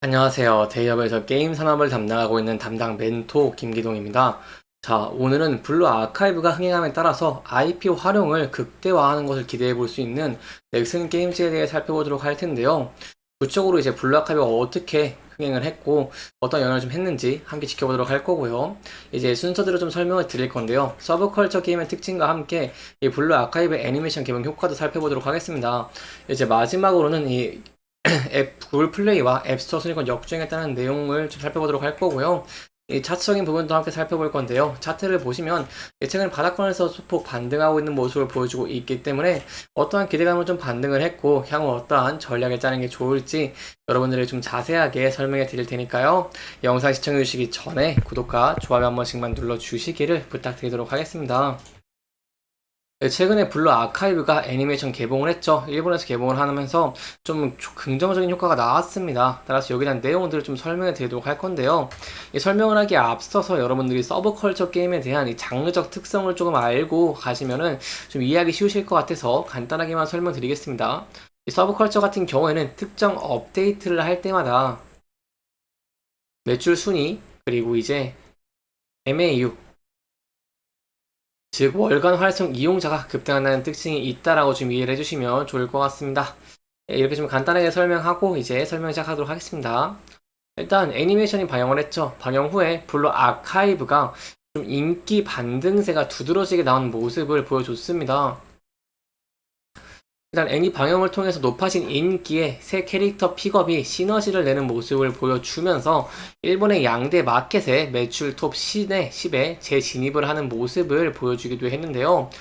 안녕하세요. 대기업에서 게임 산업을 담당하고 있는 담당 멘토 김기동입니다. 자, 오늘은 블루 아카이브가 흥행함에 따라서 IP 활용을 극대화하는 것을 기대해 볼 수 있는 넥슨 게임즈에 대해 살펴보도록 할 텐데요. 구체적으로 이제 블루 아카이브가 어떻게 흥행을 했고 어떤 영향을 좀 했는지 함께 지켜보도록 할 거고요. 이제 순서대로 좀 설명을 드릴 건데요. 서브컬처 게임의 특징과 함께 이 블루 아카이브 애니메이션 개봉 효과도 살펴보도록 하겠습니다. 이제 마지막으로는 이 앱 구글 플레이와 앱스토어 순위권 역주행했다는 내용을 좀 살펴보도록 할 거고요. 이 차트적인 부분도 함께 살펴볼 건데요. 차트를 보시면 최근 바닥권에서 소폭 반등하고 있는 모습을 보여주고 있기 때문에 어떠한 기대감을 좀 반등을 했고 향후 어떠한 전략을 짜는 게 좋을지 여러분들이 좀 자세하게 설명해 드릴 테니까요. 영상 시청해 주시기 전에 구독과 좋아요 한 번씩만 눌러 주시기를 부탁드리도록 하겠습니다. 네, 최근에 블루 아카이브가 애니메이션 개봉을 했죠. 일본에서 개봉을 하면서 좀 긍정적인 효과가 나왔습니다. 따라서 여기에 대한 내용들을 좀 설명해 드리도록 할 건데요. 이 설명을 하기에 앞서서 여러분들이 서브컬처 게임에 대한 이 장르적 특성을 조금 알고 가시면은 좀 이해하기 쉬우실 것 같아서 간단하게만 설명드리겠습니다. 이 서브컬처 같은 경우에는 특정 업데이트를 할 때마다 매출 순위, 그리고 이제 MAU, 즉 월간 활성 이용자가 급등한다는 특징이 있다라고 좀 이해를 해주시면 좋을 것 같습니다. 이렇게 좀 간단하게 설명하고 이제 설명 시작하도록 하겠습니다. 일단 애니메이션이 방영을 했죠. 방영 후에 블루 아카이브가 좀 인기 반등세가 두드러지게 나온 모습을 보여줬습니다. 일단 애니 방영을 통해서 높아진 인기에 새 캐릭터 픽업이 시너지를 내는 모습을 보여주면서 일본의 양대 마켓에 매출 톱 10에 재진입을 하는 모습을 보여주기도 했는데요.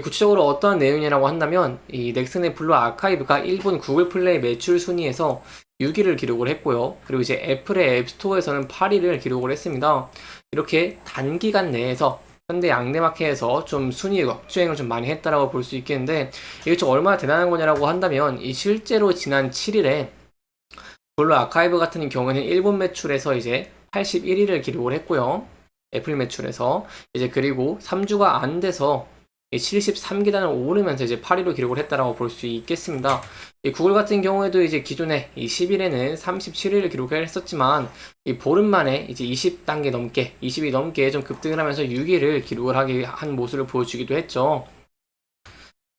구체적으로 어떠한 내용이라고 한다면 이 넥슨의 블루 아카이브가 일본 구글 플레이 매출 순위에서 6위를 기록을 했고요. 그리고 이제 애플의 앱스토어에서는 8위를 기록을 했습니다. 이렇게 단기간 내에서 현대 양대마켓에서 좀 순위 역주행을 좀 많이 했다라고 볼 수 있겠는데 이게 좀 얼마나 대단한 거냐라고 한다면 이 실제로 지난 7일에 블루 아카이브 같은 경우에는 일본 매출에서 이제 81위를 기록을 했고요. 애플 매출에서 이제 그리고 3주가 안 돼서 73계단을 오르면서 이제 8위로 기록을 했다라고 볼 수 있겠습니다. 이 구글 같은 경우에도 이제 기존에 이 10일에는 37위를 기록을 했었지만 이 보름 만에 이제 20단계 넘게 20위 넘게 좀 급등을 하면서 6위를 기록을 하게 한 모습을 보여주기도 했죠.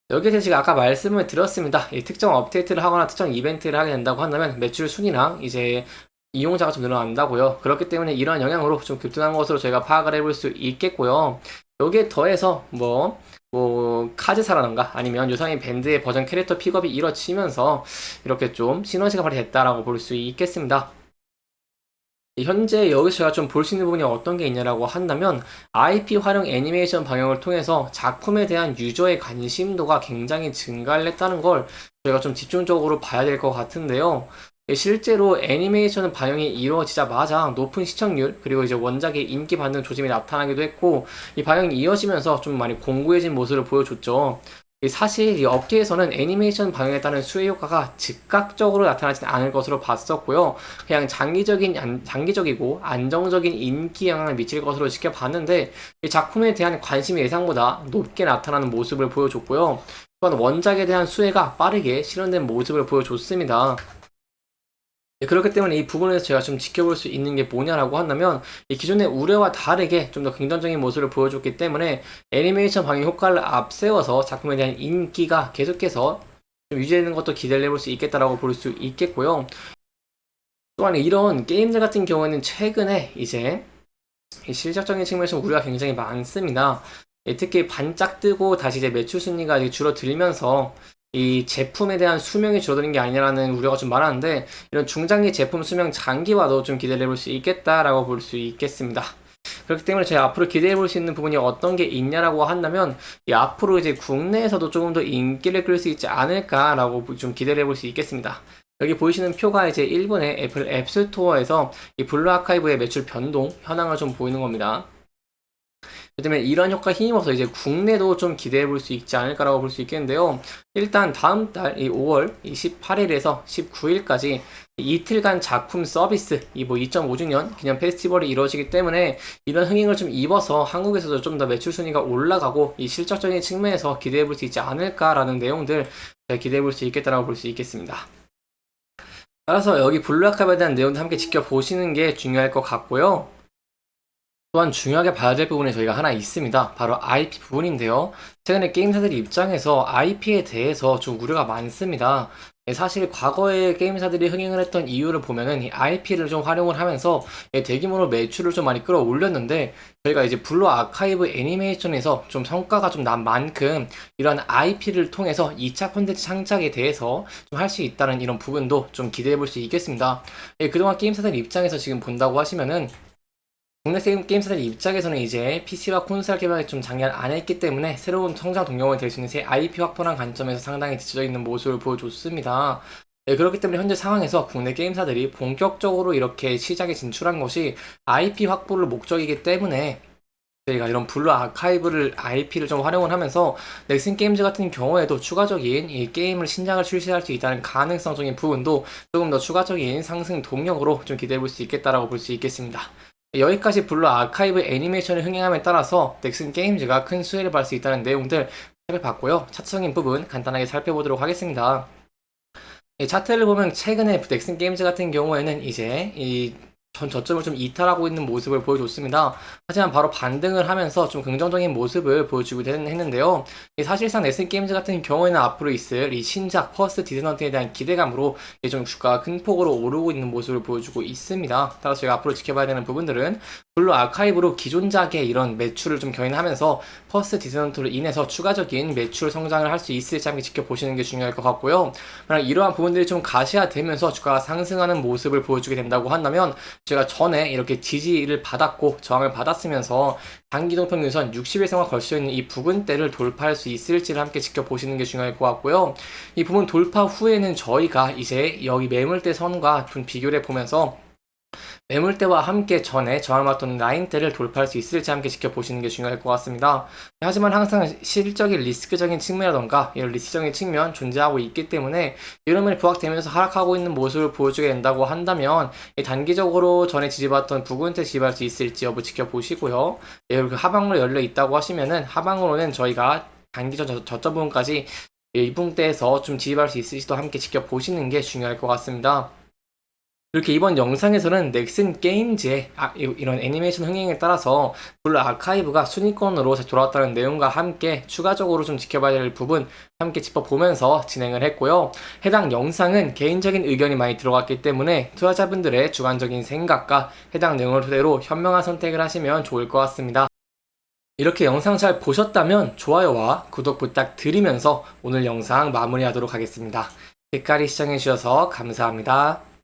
여기에 대해서 제가 아까 말씀을 드렸습니다. 이 특정 업데이트를 하거나 특정 이벤트를 하게 된다고 한다면 매출 순위랑 이제 이용자가 좀 늘어난다고요. 그렇기 때문에 이러한 영향으로 좀 급등한 것으로 저희가 파악을 해볼 수 있겠고요. 여기에 더해서 카즈사라던가 아니면 유사인 밴드의 버전 캐릭터 픽업이 이뤄지면서 이렇게 좀 시너지가 발휘됐다라고 볼 수 있겠습니다. 현재 여기서 제가 좀 볼 수 있는 부분이 어떤 게 있냐라고 한다면 IP 활용 애니메이션 방영을 통해서 작품에 대한 유저의 관심도가 굉장히 증가를 했다는 걸 저희가 좀 집중적으로 봐야 될 것 같은데요. 실제로 애니메이션 방영이 이루어지자마자 높은 시청률 그리고 이제 원작의 인기 반등 조짐이 나타나기도 했고 이 방영이 이어지면서 좀 많이 공고해진 모습을 보여줬죠. 사실 이 업계에서는 애니메이션 방영에 따른 수혜 효과가 즉각적으로 나타나지 않을 것으로 봤었고요. 그냥 장기적이고 안정적인 인기 영향을 미칠 것으로 지켜봤는데 이 작품에 대한 관심이 예상보다 높게 나타나는 모습을 보여줬고요. 또한 원작에 대한 수혜가 빠르게 실현된 모습을 보여줬습니다. 그렇기 때문에 이 부분에서 제가 좀 지켜볼 수 있는 게 뭐냐라고 한다면 이 기존의 우려와 다르게 좀 더 긍정적인 모습을 보여줬기 때문에 애니메이션 방영 효과를 앞세워서 작품에 대한 인기가 계속해서 좀 유지되는 것도 기대를 해볼 수 있겠다라고 볼 수 있겠고요. 또한 이런 게임들 같은 경우에는 최근에 이제 실적적인 측면에서 우려가 굉장히 많습니다. 특히 반짝 뜨고 다시 이제 매출 순위가 줄어들면서 이 제품에 대한 수명이 줄어드는 게 아니라는 우려가 좀 많았는데 이런 중장기 제품 수명 장기화도 좀 기대를 해볼 수 있겠다라고 볼 수 있겠습니다. 그렇기 때문에 제가 앞으로 기대해 볼 수 있는 부분이 어떤 게 있냐라고 한다면 이 앞으로 이제 국내에서도 조금 더 인기를 끌 수 있지 않을까라고 좀 기대를 해볼 수 있겠습니다. 여기 보이시는 표가 이제 일본의 애플 앱스토어에서 이 블루 아카이브의 매출 변동 현황을 좀 보이는 겁니다. 그렇기 때문에 이런 효과 힘입어서 이제 국내도 좀 기대해 볼 수 있지 않을까라고 볼 수 있겠는데요. 일단 다음 달 이 5월 18일에서 19일까지 이틀간 작품 서비스 이 2.5주년 기념 페스티벌이 이루어지기 때문에 이런 흥행을 좀 입어서 한국에서도 좀 더 매출 순위가 올라가고 이 실적적인 측면에서 기대해 볼 수 있지 않을까라는 내용들 기대해 볼 수 있겠다라고 볼 수 있겠습니다. 따라서 여기 블루아카이브에 대한 내용도 함께 지켜보시는 게 중요할 것 같고요. 또한 중요하게 봐야 될 부분이 저희가 하나 있습니다. 바로 IP 부분인데요. 최근에 게임사들 입장에서 IP에 대해서 좀 우려가 많습니다. 사실 과거에 게임사들이 흥행을 했던 이유를 보면은 이 IP를 좀 활용을 하면서 대규모로 매출을 좀 많이 끌어올렸는데, 저희가 이제 블루 아카이브 애니메이션에서 좀 성과가 좀 난 만큼 이런 IP를 통해서 2차 콘텐츠 창작에 대해서 좀 할 수 있다는 이런 부분도 좀 기대해 볼 수 있겠습니다. 그동안 게임사들 입장에서 지금 본다고 하시면은 국내 게임사들 입장에서는 이제 PC와 콘솔 개발에 좀 장려를 안 했기 때문에 새로운 성장 동력이 될 수 있는 새 IP 확보란 관점에서 상당히 뒤쳐져 있는 모습을 보여줬습니다. 그렇기 때문에 현재 상황에서 국내 게임사들이 본격적으로 이렇게 시장에 진출한 것이 IP 확보를 목적이기 때문에 저희가 이런 블루 아카이브를 IP를 좀 활용을 하면서 넥슨 게임즈 같은 경우에도 추가적인 이 게임을 신작을 출시할 수 있다는 가능성적인 부분도 조금 더 추가적인 상승 동력으로 좀 기대해 볼 수 있겠다라고 볼 수 있겠습니다. 여기까지 블루 아카이브 애니메이션을 흥행함에 따라서 넥슨 게임즈가 큰 수혜를 받을 수 있다는 내용들 살펴봤고요. 차트적인 부분 간단하게 살펴보도록 하겠습니다. 차트를 보면 최근에 넥슨 게임즈 같은 경우에는 이제 전 저점을 좀 이탈하고 있는 모습을 보여줬습니다. 하지만 바로 반등을 하면서 좀 긍정적인 모습을 보여주기도 했는데요. 사실상 넥슨 게임즈 같은 경우에는 앞으로 있을 이 신작 퍼스트 디스넌트에 대한 기대감으로 좀 주가가 큰 폭으로 오르고 있는 모습을 보여주고 있습니다. 따라서 저희가 앞으로 지켜봐야 되는 부분들은 블루 아카이브로 기존작의 이런 매출을 좀 견인하면서 퍼스트 디스넌트로 인해서 추가적인 매출 성장을 할 수 있을지 함께 지켜보시는 게 중요할 것 같고요. 만약 이러한 부분들이 좀 가시화되면서 주가가 상승하는 모습을 보여주게 된다고 한다면 제가 전에 이렇게 지지를 받았고 저항을 받았으면서 단기동평균선 60일선과 걸쳐 있는 이 부근대를 돌파할 수 있을지를 함께 지켜보시는 게 중요할 것 같고요. 이 부분 돌파 후에는 저희가 이제 여기 매물대 선과 좀 비교를 해보면서 매물대와 함께 전에 저항받던 라인대를 돌파할 수 있을지 함께 지켜보시는 게 중요할 것 같습니다. 하지만 항상 실적인 리스크적인 측면이라던가 이런 리스크적인 측면 존재하고 있기 때문에 이러면 부각되면서 하락하고 있는 모습을 보여주게 된다고 한다면 단기적으로 전에 지지받았던 부근대 지지할 수 있을지 여부 지켜보시고요. 그리고 하방으로 열려 있다고 하시면은 하방으로는 저희가 단기적 저점 부분까지 이 부분대에서 좀 지지할 수 있을지도 함께 지켜보시는 게 중요할 것 같습니다. 이렇게 이번 영상에서는 넥슨 게임즈의 이런 애니메이션 흥행에 따라서 블루 아카이브가 순위권으로 돌아왔다는 내용과 함께 추가적으로 좀 지켜봐야 될 부분 함께 짚어보면서 진행을 했고요. 해당 영상은 개인적인 의견이 많이 들어갔기 때문에 투자자분들의 주관적인 생각과 해당 내용을 토대로 현명한 선택을 하시면 좋을 것 같습니다. 이렇게 영상 잘 보셨다면 좋아요와 구독 부탁드리면서 오늘 영상 마무리하도록 하겠습니다. 끝까지 시청해주셔서 감사합니다.